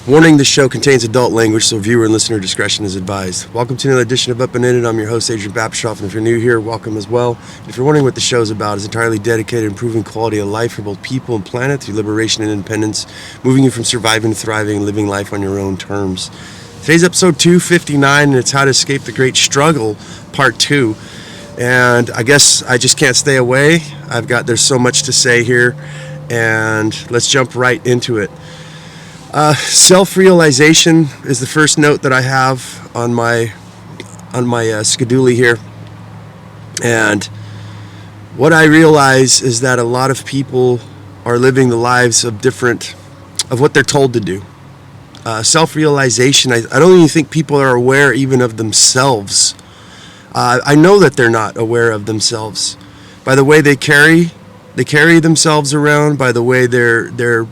Warning, this show contains adult language, so viewer and listener discretion is advised. Welcome to another edition of Up and In It. I'm your host, Adrian Babashoff, and if you're new here, welcome as well. And if you're wondering what the show is about, it's entirely dedicated to improving quality of life for both people and planet through liberation and independence, moving you from surviving to thriving and living life on your own terms. Today's episode 259, and it's How to Escape the Great Struggle, Part 2. And I guess I just can't stay away. There's so much to say here, and let's jump right into it. Self-realization is the first note that I have on my schedule here, and what I realize is that a lot of people are living the lives of what they're told to do. Self-realization, I don't even think people are aware even of themselves. I know that they're not aware of themselves by the way they carry themselves around, by the way they're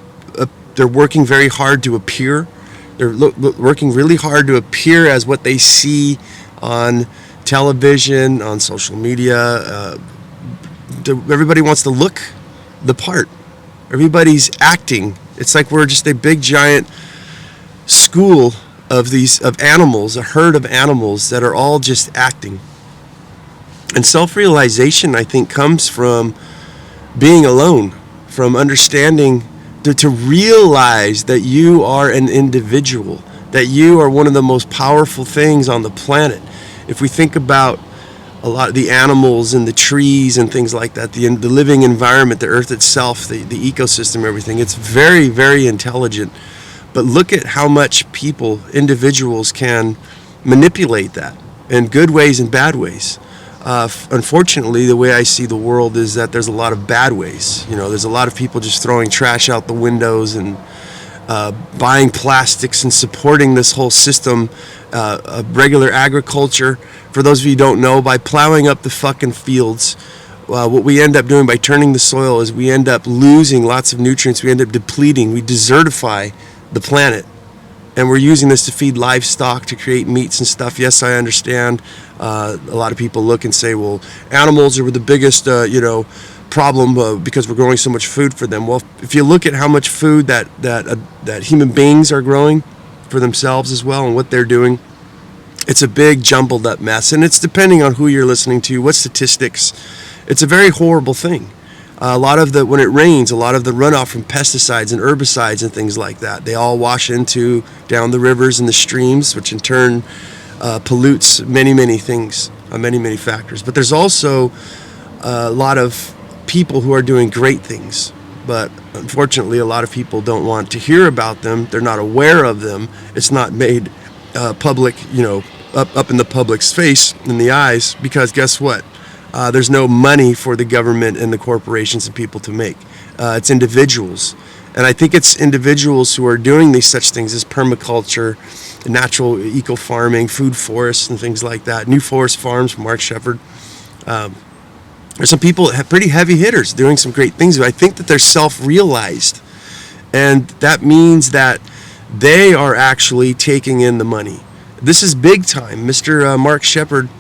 working very hard to appear. They're working really hard to appear as what they see on television, on social media. Everybody wants to look the part. Everybody's acting. It's like we're just a big giant school of animals, a herd of animals that are all just acting. And self-realization, I think, comes from being alone, from understanding to realize that you are an individual, that you are one of the most powerful things on the planet. If we think about a lot of the animals and the trees and things like that, the living environment, the earth itself, the ecosystem, everything, it's very, very intelligent. But look at how much individuals can manipulate that in good ways and bad ways. Unfortunately, the way I see the world is that there's a lot of bad ways. There's a lot of people just throwing trash out the windows and buying plastics and supporting this whole system of regular agriculture. For those of you who don't know, by plowing up the fucking fields, what we end up doing by turning the soil is we end up losing lots of nutrients. We end up depleting. We desertify the planet. And we're using this to feed livestock, to create meats and stuff. Yes, I understand. A lot of people look and say, well, animals are the biggest, problem because we're growing so much food for them. Well, if you look at how much food that human beings are growing for themselves as well and what they're doing, it's a big jumbled up mess. And it's depending on who you're listening to, what statistics. It's a very horrible thing. When it rains, a lot of the runoff from pesticides and herbicides and things like that, they all wash down the rivers and the streams, which in turn pollutes many, many things, many factors. But there's also a lot of people who are doing great things. But unfortunately, a lot of people don't want to hear about them. They're not aware of them. It's not made public, up in the public's face, in the eyes, because guess what? There's no money for the government and the corporations and people to make. It's individuals. And I think it's individuals who are doing these such things as permaculture, natural eco-farming, food forests, and things like that. New Forest Farms from Mark Shepard. There's some people, pretty heavy hitters, doing some great things. But I think that they're self-realized. And that means that they are actually taking in the money. This is big time. Mr. Mark Shepard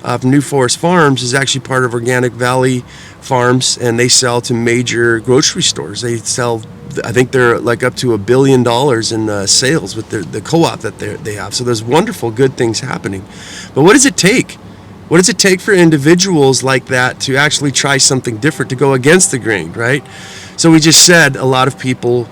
from New Forest Farms is actually part of Organic Valley Farms, and they sell to major grocery stores. They sell, I think they're like up to $1 billion in sales with the co-op that they have. So there's wonderful, good things happening. But what does it take? What does it take for individuals like that to actually try something different, to go against the grain, right? So we just said a lot of people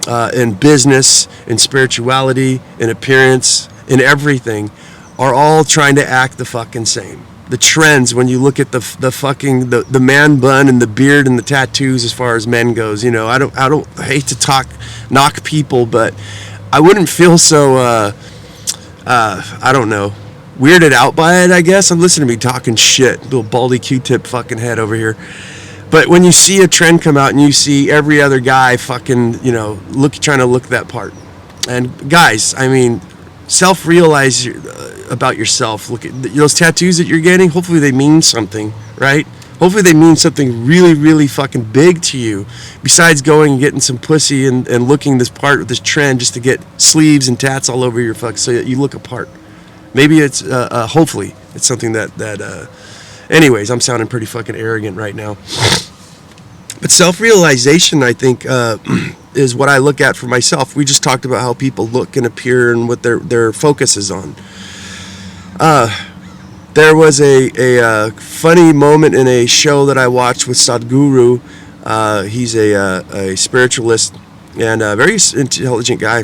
in business, in spirituality, in appearance, in everything, are all trying to act the fucking same. The trends, when you look at the man bun and the beard and the tattoos as far as men goes, I hate to knock people, but I wouldn't feel so weirded out by it, I guess. I'm listening to me talking shit, little baldy Q-tip fucking head over here. But when you see a trend come out and you see every other guy fucking, trying to look that part. And guys, I mean, self-realize about yourself. Look at those tattoos that you're getting. Hopefully they mean something, right? Hopefully they mean something really, really fucking big to you. Besides going and getting some pussy and looking this part of this trend just to get sleeves and tats all over your fuck so that you look apart. Maybe it's, hopefully, it's something that anyways, I'm sounding pretty fucking arrogant right now. But self-realization, I think, is what I look at for myself. We just talked about how people look and appear and what their focus is on. There was a funny moment in a show that I watched with Sadhguru. He's a spiritualist and a very intelligent guy.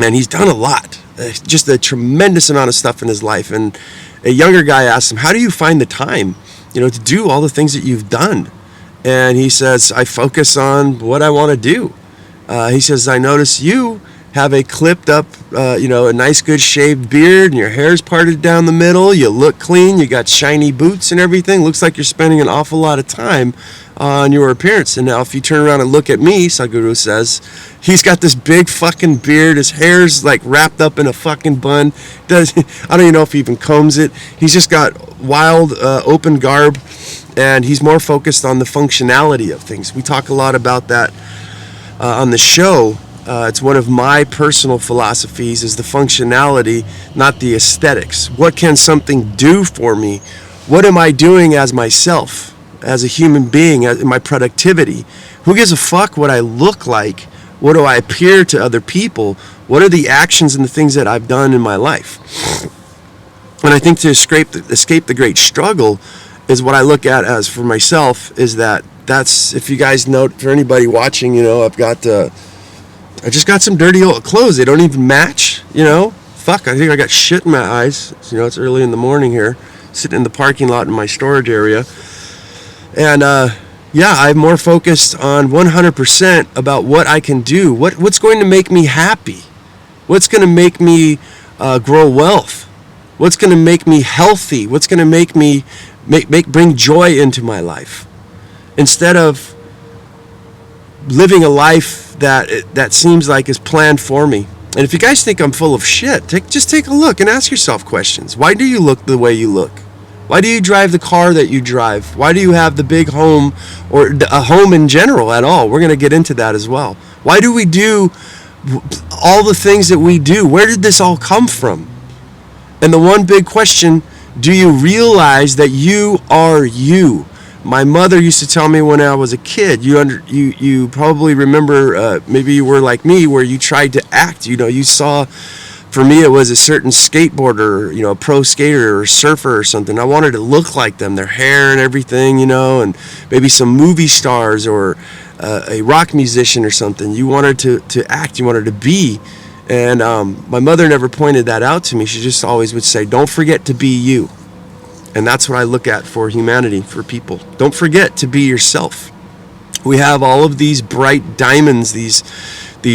And he's done a lot, just a tremendous amount of stuff in his life. And a younger guy asked him, how do you find the time, to do all the things that you've done? And he says, I focus on what I want to do. He says, I notice you have a clipped up, a nice good shaved beard, and your hair's parted down the middle. You look clean. You got shiny boots and everything. Looks like you're spending an awful lot of time on your appearance. And now if you turn around and look at me, Sadhguru says, he's got this big fucking beard. His hair's like wrapped up in a fucking bun. I don't even know if he even combs it. He's just got wild, open garb, and he's more focused on the functionality of things. We talk a lot about that on the show. It's one of my personal philosophies is the functionality, not the aesthetics. What can something do for me? What am I doing as myself, as a human being, in my productivity? Who gives a fuck what I look like? What do I appear to other people? What are the actions and the things that I've done in my life? And I think to escape the great struggle is what I look at as for myself is that's, if you guys know, for anybody watching, I just got some dirty old clothes. They don't even match, Fuck, I think I got shit in my eyes. It's early in the morning here, sitting in the parking lot in my storage area. And, I'm more focused on 100% about what I can do. What's going to make me happy? What's going to make me grow wealth? What's going to make me healthy? What's going to make me bring joy into my life? Instead of living a life that seems like is planned for me. And if you guys think I'm full of shit, just take a look and ask yourself questions. Why do you look the way you look? Why do you drive the car that you drive? Why do you have the big home or a home in general at all? We're going to get into that as well. Why do we do all the things that we do? Where did this all come from? And the one big question, do you realize that you are you? My mother used to tell me when I was a kid, you probably remember, maybe you were like me, where you tried to act. You saw, for me, it was a certain skateboarder, a pro skater or surfer or something. I wanted to look like them, their hair and everything, and maybe some movie stars or a rock musician or something. You wanted to act, you wanted to be. And my mother never pointed that out to me. She just always would say, don't forget to be you. And that's what I look at for humanity, for people. Don't forget to be yourself. We have all of these bright diamonds, these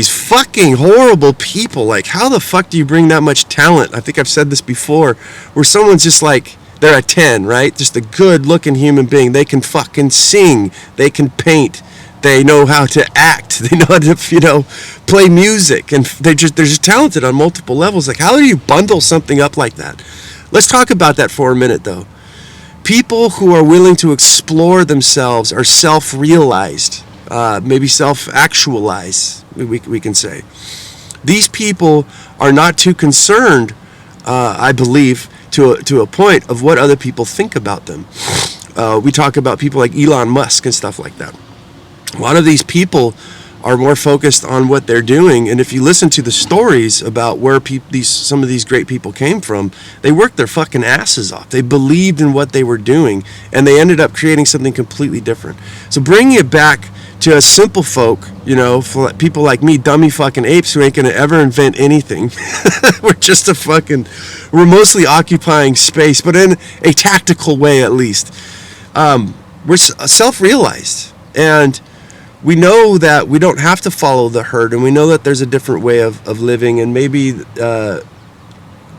fucking horrible people. Like, how the fuck do you bring that much talent? I think I've said this before, where someone's just like, they're a 10, right? Just a good-looking human being. They can fucking sing. They can paint. They know how to act. They know how to, play music. And they're just talented on multiple levels. Like, how do you bundle something up like that? Let's talk about that for a minute, though. People who are willing to explore themselves are self-realized, maybe self-actualized, we can say. These people are not too concerned, I believe, to a point of what other people think about them. We talk about people like Elon Musk and stuff like that. A lot of these people are more focused on what they're doing, and if you listen to the stories about where some of these great people came from, they worked their fucking asses off. They believed in what they were doing, and they ended up creating something completely different. So bringing it back to us simple folk, for people like me, dummy fucking apes who ain't gonna ever invent anything. We're mostly occupying space, but in a tactical way at least. We're self-realized, and we know that we don't have to follow the herd, and we know that there's a different way of living, and maybe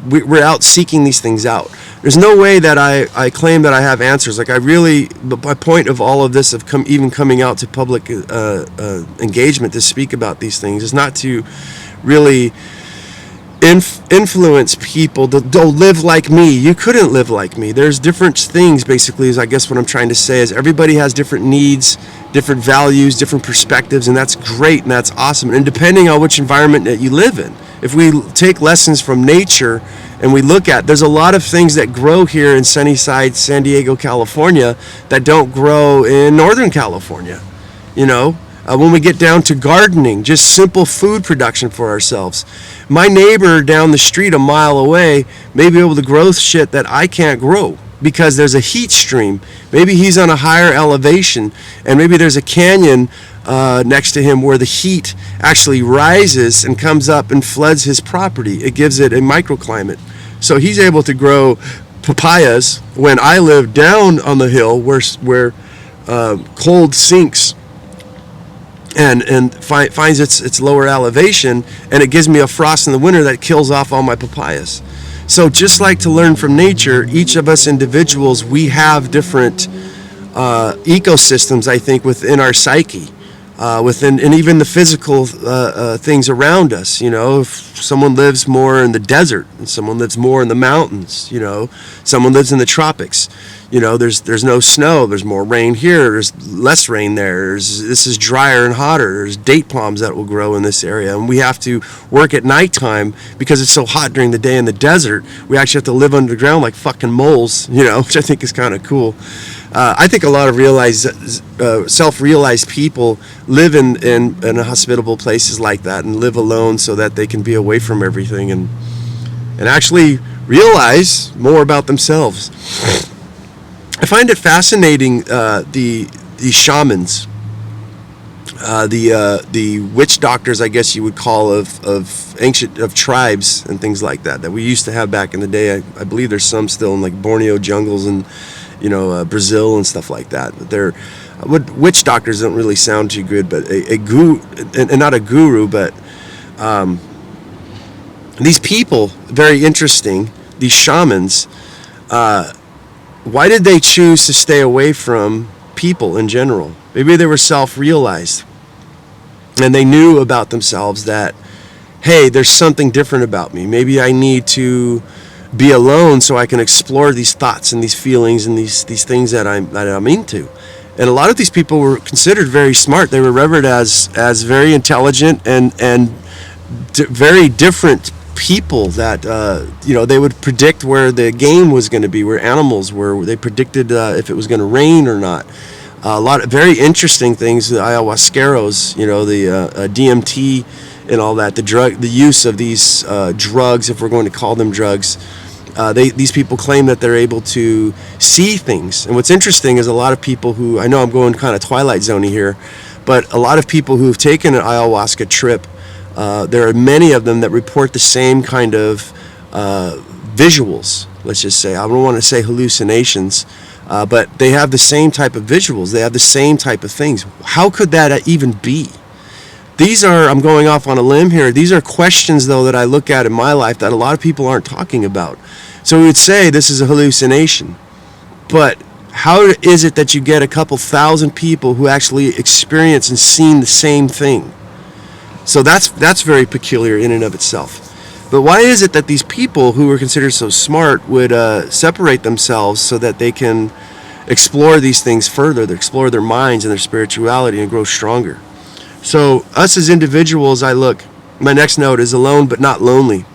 we're out seeking these things out. There's no way that I claim that I have answers. Like, but my point of all of this, of even coming out to public engagement to speak about these things, is not to really influence people to live like me. You couldn't live like me. There's different things, basically, is I guess what I'm trying to say is everybody has different needs, different values, different perspectives, and that's great and that's awesome. And depending on which environment that you live in, if we take lessons from nature and we look at, there's a lot of things that grow here in Sunnyside, San Diego, California that don't grow in Northern California. you know. When we get down to gardening, just simple food production for ourselves. My neighbor down the street a mile away may be able to grow shit that I can't grow because there's a heat stream. Maybe he's on a higher elevation, and maybe there's a canyon next to him where the heat actually rises and comes up and floods his property. It gives it a microclimate. So he's able to grow papayas when I live down on the hill where cold sinks and finds its lower elevation, and it gives me a frost in the winter that kills off all my papayas. So just like to learn from nature, each of us individuals, we have different ecosystems, I think, within our psyche, within, and even the physical things around us. You know, if someone lives more in the desert and someone lives more in the mountains, you know, someone lives in the tropics. You know, there's no snow. There's more rain here. There's less rain there. This is drier and hotter. There's date palms that will grow in this area. And we have to work at nighttime because it's so hot during the day in the desert. We actually have to live underground like fucking moles, you know, which I think is kind of cool. I think a lot of self-realized people live in hospitable places like that and live alone so that they can be away from everything and actually realize more about themselves. I find it fascinating, the shamans, the witch doctors, I guess you would call, of tribes and things like that we used to have back in the day. I believe there's some still in like Borneo jungles and, you know, Brazil and stuff like that. Witch doctors don't really sound too good, but a guru, and not a guru, but these people, very interesting, these shamans. Why did they choose to stay away from people in general? Maybe they were self-realized and they knew about themselves that, hey, there's something different about me. Maybe I need to be alone so I can explore these thoughts and these feelings and these things that I'm into. And a lot of these people were considered very smart. They were revered as very intelligent and very different people that you know, they would predict where the game was going to be, where animals were. They predicted if it was going to rain or not. A lot of very interesting things. The ayahuasqueros, you know, the DMT and all that. The use of these drugs, if we're going to call them drugs. These people claim that they're able to see things. And what's interesting is a lot of people who, I know I'm going kind of Twilight Zone-y here, but a lot of people who have taken an ayahuasca trip, there are many of them that report the same kind of visuals, let's just say. I don't want to say hallucinations, but they have the same type of visuals. They have the same type of things. How could that even be? These are, I'm going off on a limb here, these are questions, though, that I look at in my life that a lot of people aren't talking about. So we would say this is a hallucination. But how is it that you get a couple thousand people who actually experience and seen the same thing? So that's very peculiar in and of itself. But why is it that these people who are considered so smart would separate themselves so that they can explore these things further, they explore their minds and their spirituality and grow stronger? So us as individuals, my next note is alone but not lonely.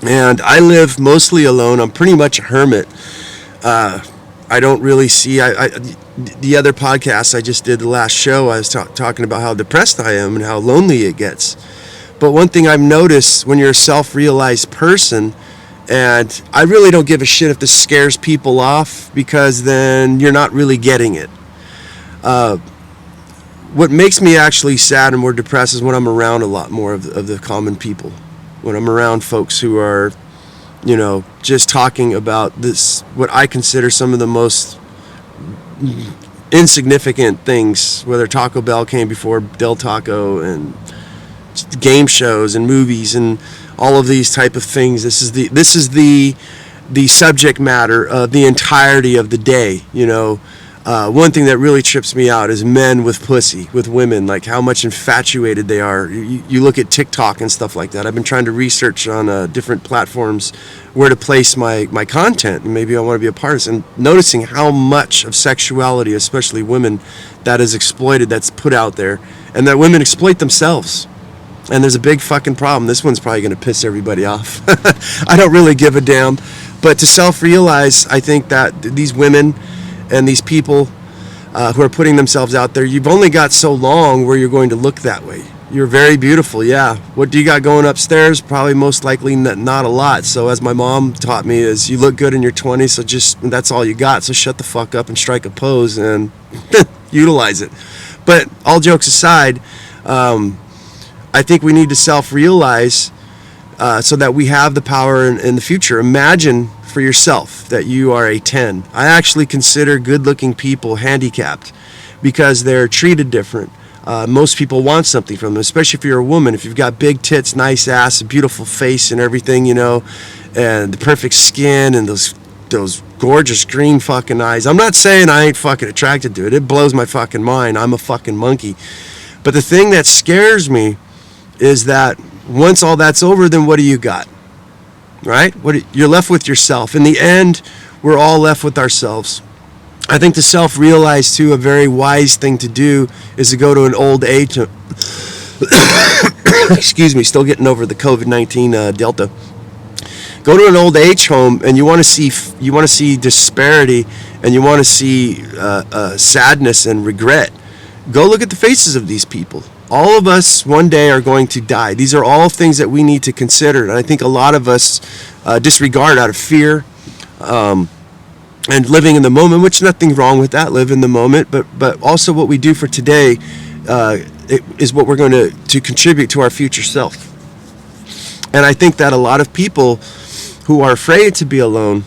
And I live mostly alone. I'm pretty much a hermit. I don't really see, the other podcast I just did, the last show, I was talking about how depressed I am and how lonely it gets. But one thing I've noticed when you're a self-realized person, and I really don't give a shit if this scares people off, because then you're not really getting it. What makes me actually sad and more depressed is when I'm around a lot more of the common people. When I'm around folks who are, you know, just talking about this, what I consider some of the most insignificant things, whether Taco Bell came before Del Taco, and game shows and movies and all of these type of things. This is the subject matter of the entirety of the day, you know. One thing that really trips me out is men with pussy, with women, like how much infatuated they are. You look at TikTok and stuff like that. I've been trying to research on different platforms where to place my content, and maybe I want to be a part of this, and noticing how much of sexuality, especially women, that is exploited, that's put out there, and that women exploit themselves. And there's a big fucking problem. This one's probably going to piss everybody off. I don't really give a damn. But to self-realize, I think that these women and these people who are putting themselves out there. You've only got so long where you're going to look that way. You're very beautiful, yeah. What do you got going upstairs? Probably most likely not a lot. So as my mom taught me, is you look good in your 20s, so just that's all you got. So shut the fuck up and strike a pose and utilize it. But all jokes aside, I think we need to self-realize so that we have the power in the future. Imagine for yourself that you are a 10. I actually consider good-looking people handicapped because they're treated different. Most people want something from them, especially if you're a woman. If you've got big tits, nice ass, a beautiful face and everything, you know, and the perfect skin and those gorgeous green fucking eyes. I'm not saying I ain't fucking attracted to it. It blows my fucking mind. I'm a fucking monkey. But the thing that scares me is that once all that's over, then what do you got? Right? You're left with yourself. In the end, we're all left with ourselves. I think to self-realize, too, a very wise thing to do is to go to an old age... Excuse me, still getting over the COVID-19 Delta. Go to an old age home, and you want to see disparity, and you want to see sadness and regret. Go look at the faces of these people. All of us one day are going to die. These are all things that we need to consider, and I think a lot of us disregard out of fear. And living in the moment, which nothing wrong with that, live in the moment, but also what we do for today is what we're going to contribute to our future self. And I think that a lot of people who are afraid to be alone,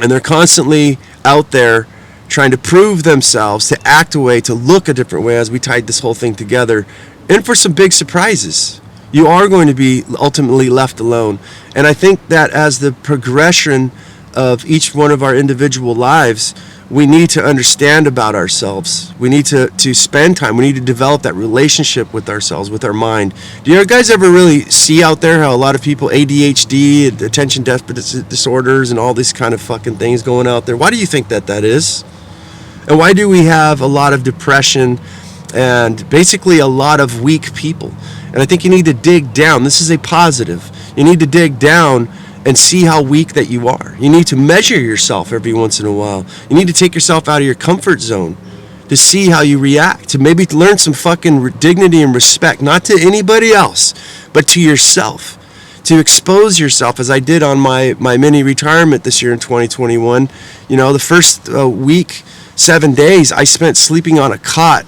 and they're constantly out there trying to prove themselves, to act a way, to look a different way, as we tied this whole thing together, and for some big surprises. You are going to be ultimately left alone. And I think that as the progression of each one of our individual lives, we need to understand about ourselves. We need to spend time. We need to develop that relationship with ourselves, with our mind. Do you guys ever really see out there how a lot of people, ADHD, attention deficit disorders, and all these kind of fucking things going out there? Why do you think that is? And why do we have a lot of depression and basically a lot of weak people? And I think you need to dig down. This is a positive. You need to dig down and see how weak that you are. You need to measure yourself every once in a while. You need to take yourself out of your comfort zone to see how you react, to maybe learn some fucking dignity and respect, not to anybody else, but to yourself. To expose yourself, as I did on my mini retirement this year in 2021. You know, the first week, 7 days, I spent sleeping on a cot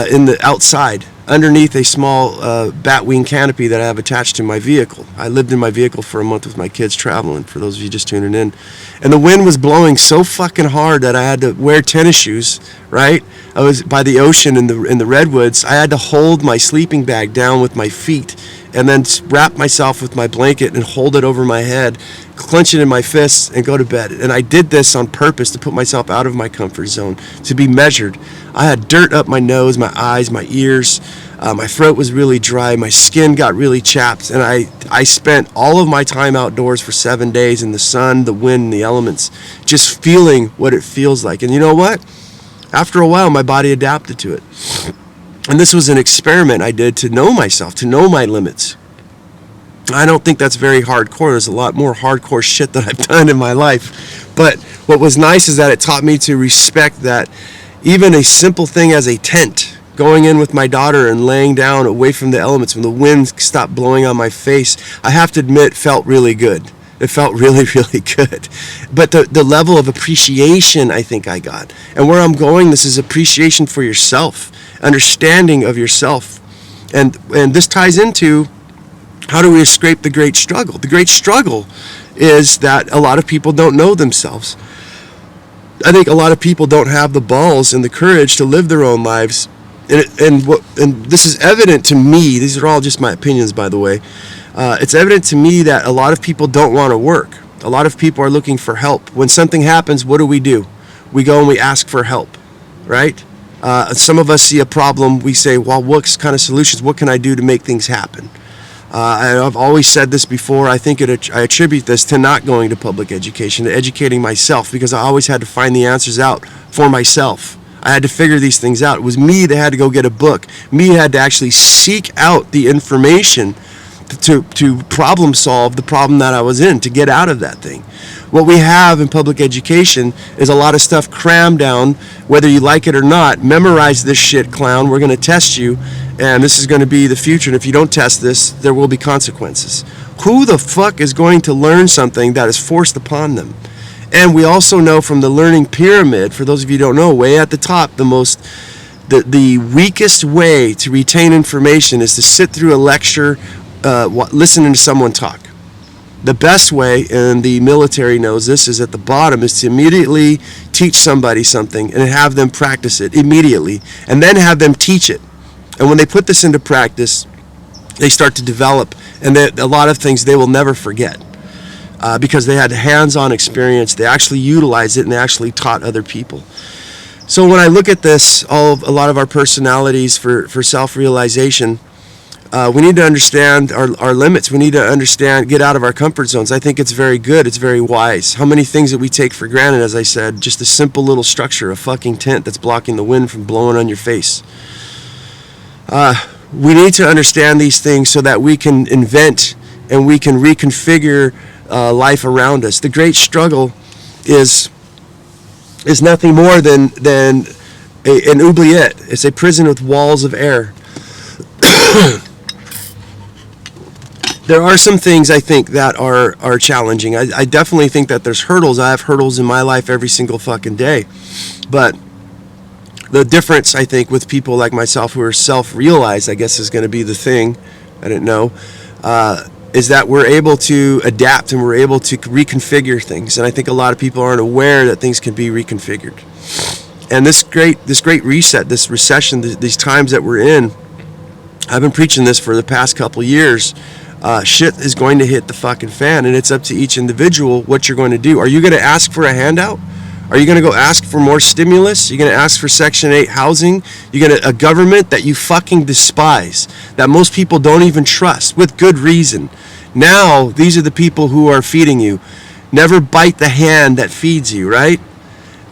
in the outside, underneath a small batwing canopy that I have attached to my vehicle. I lived in my vehicle for a month with my kids traveling, for those of you just tuning in. And the wind was blowing so fucking hard that I had to wear tennis shoes, right? I was by the ocean in the redwoods. I had to hold my sleeping bag down with my feet and then wrap myself with my blanket and hold it over my head, clench it in my fists, and go to bed. And I did this on purpose to put myself out of my comfort zone, to be measured. I had dirt up my nose, my eyes, my ears. My throat was really dry. My skin got really chapped. And I spent all of my time outdoors for 7 days in the sun, the wind, and the elements, just feeling what it feels like. And you know what? After a while, my body adapted to it. And this was an experiment I did to know myself, to know my limits. I don't think that's very hardcore. There's a lot more hardcore shit that I've done in my life. But what was nice is that it taught me to respect that even a simple thing as a tent, going in with my daughter and laying down away from the elements when the wind stopped blowing on my face, I have to admit, felt really good. It felt really, really good. But the level of appreciation I think I got. And where I'm going, this is appreciation for yourself, understanding of yourself. And this ties into, how do we escape the great struggle? The great struggle is that a lot of people don't know themselves. I think a lot of people don't have the balls and the courage to live their own lives. And this is evident to me. These are all just my opinions, by the way. It's evident to me that a lot of people don't want to work. A lot of people are looking for help. When something happens, what do? We go and we ask for help, right? Some of us see a problem. We say, well, what kind of solutions? What can I do to make things happen? I've always said this before. I think I attribute this to not going to public education, to educating myself, because I always had to find the answers out for myself. I had to figure these things out. It was me that had to go get a book. Me had to actually seek out the information to problem solve the problem that I was in, to get out of that thing. What we have in public education is a lot of stuff crammed down, whether you like it or not. Memorize this shit, clown. We're going to test you, and this is going to be the future. And if you don't test this, there will be consequences. Who the fuck is going to learn something that is forced upon them? And we also know from the learning pyramid, for those of you who don't know, way at the top, the weakest way to retain information is to sit through a lecture, listening to someone talk. The best way, and the military knows this, is at the bottom, is to immediately teach somebody something and have them practice it immediately, and then have them teach it. And when they put this into practice, they start to develop, and a lot of things they will never forget because they had hands-on experience. They actually utilized it, and they actually taught other people. So when I look at this, a lot of our personalities for self-realization, we need to understand our limits. We need to understand, get out of our comfort zones. I think it's very good. It's very wise. How many things that we take for granted, as I said, just a simple little structure, a fucking tent that's blocking the wind from blowing on your face. We need to understand these things so that we can invent and we can reconfigure life around us. The great struggle is nothing more than an oubliette. It's a prison with walls of air. There are some things I think that are challenging. I definitely think that there's hurdles. I have hurdles in my life every single fucking day. But the difference, I think, with people like myself who are self-realized, I guess is going to be the thing, I didn't know, is that we're able to adapt and we're able to reconfigure things. And I think a lot of people aren't aware that things can be reconfigured. And this great reset, this recession, these times that we're in, I've been preaching this for the past couple years. Shit is going to hit the fucking fan, and it's up to each individual what you're going to do. Are you going to ask for a handout? Are you going to go ask for more stimulus? You're going to ask for Section 8 housing? You're going to a government that you fucking despise, that most people don't even trust, with good reason. Now, these are the people who are feeding you. Never bite the hand that feeds you, right?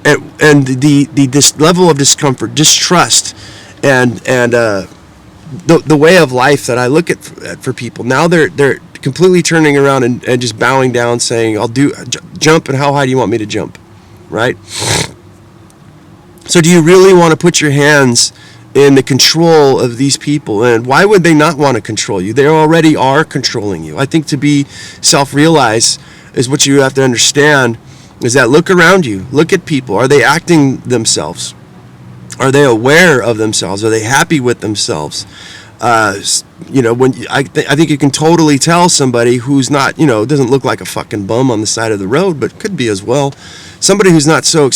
And this level of discomfort, distrust, and the way of life that I look at for people, now they're completely turning around and just bowing down, saying, I'll jump, and how high do you want me to jump? Right? So do you really want to put your hands in the control of these people? And why would they not want to control you? They already are controlling you. I think to be self-realized is what you have to understand, is that look around you. Look at people. Are they acting themselves? Are they aware of themselves? Are they happy with themselves? When I think you can totally tell somebody who's not, doesn't look like a fucking bum on the side of the road, but could be as well. Somebody who's not so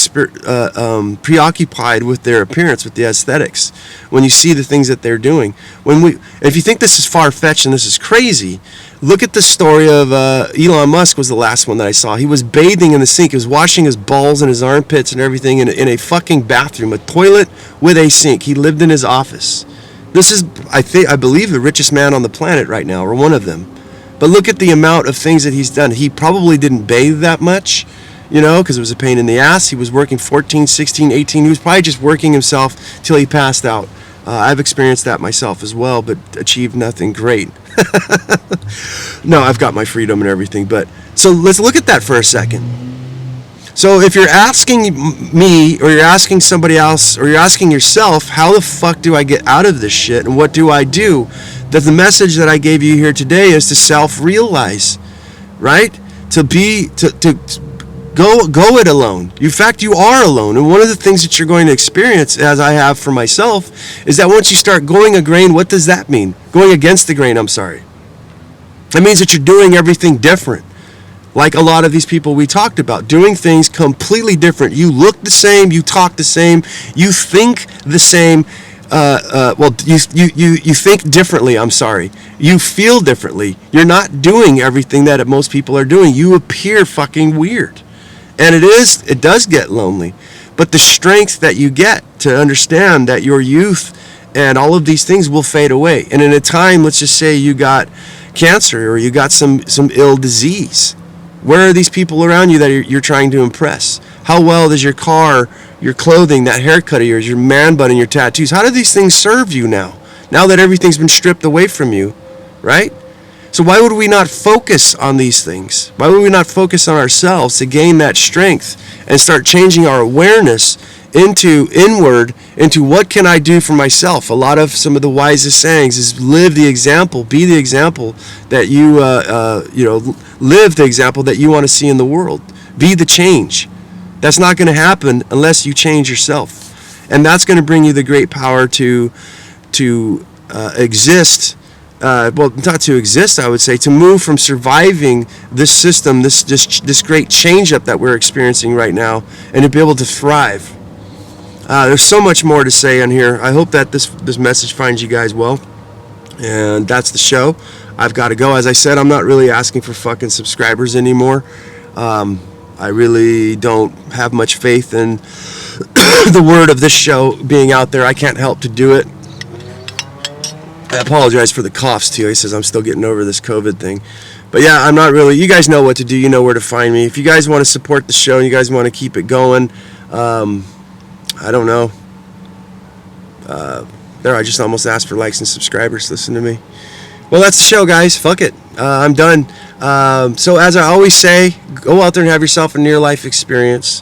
preoccupied with their appearance, with the aesthetics. When you see the things that they're doing, if you think this is far-fetched and this is crazy, look at the story of Elon Musk. Was the last one that I saw. He was bathing in the sink. He was washing his balls and his armpits and everything in a fucking bathroom, a toilet with a sink. He lived in his office. This is, I believe, the richest man on the planet right now, or one of them. But look at the amount of things that he's done. He probably didn't bathe that much, because it was a pain in the ass. He was working 14, 16, 18. He was probably just working himself till he passed out. I've experienced that myself as well, but achieved nothing great. No, I've got my freedom and everything. But so let's look at that for a second. So if you're asking me, or you're asking somebody else, or you're asking yourself, how the fuck do I get out of this shit, and what do I do? That the message that I gave you here today is to self-realize, right? To go it alone. In fact, you are alone. And one of the things that you're going to experience, as I have for myself, is that once you start going a grain, what does that mean? Going against the grain, I'm sorry. That means that you're doing everything different. Like a lot of these people we talked about, doing things completely different. You look the same, you talk the same, you think the same. You think differently. I'm sorry. You feel differently. You're not doing everything that most people are doing. You appear fucking weird, and it does get lonely. But the strength that you get to understand that your youth and all of these things will fade away. And in a time, let's just say you got cancer or you got some ill disease. Where are these people around you that you're trying to impress? How well does your car, your clothing, that haircut of yours, your man bun and your tattoos, how do these things serve you now? Now that everything's been stripped away from you, right? So why would we not focus on these things? Why would we not focus on ourselves to gain that strength and start changing our awareness into inward, into what can I do for myself? A lot of some of the wisest sayings is live the example, be the example that you, live the example that you want to see in the world. Be the change. That's not going to happen unless you change yourself. And that's going to bring you the great power to exist. Not to exist, I would say, to move from surviving this system, this great change up that we're experiencing right now, and to be able to thrive. There's so much more to say on here. I hope that this message finds you guys well. And that's the show. I've got to go. As I said, I'm not really asking for fucking subscribers anymore. I really don't have much faith in the word of this show being out there. I can't help to do it. I apologize for the coughs too. He says I'm still getting over this COVID thing. But yeah, I'm not really. You guys know what to do. You know where to find me. If you guys want to support the show and you guys want to keep it going, I don't know. I just almost asked for likes and subscribers. Listen to me. Well, that's the show, guys. Fuck it. I'm done. So as I always say, go out there and have yourself a near-life experience.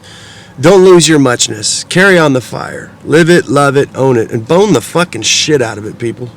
Don't lose your muchness. Carry on the fire. Live it, love it, own it, and bone the fucking shit out of it, people.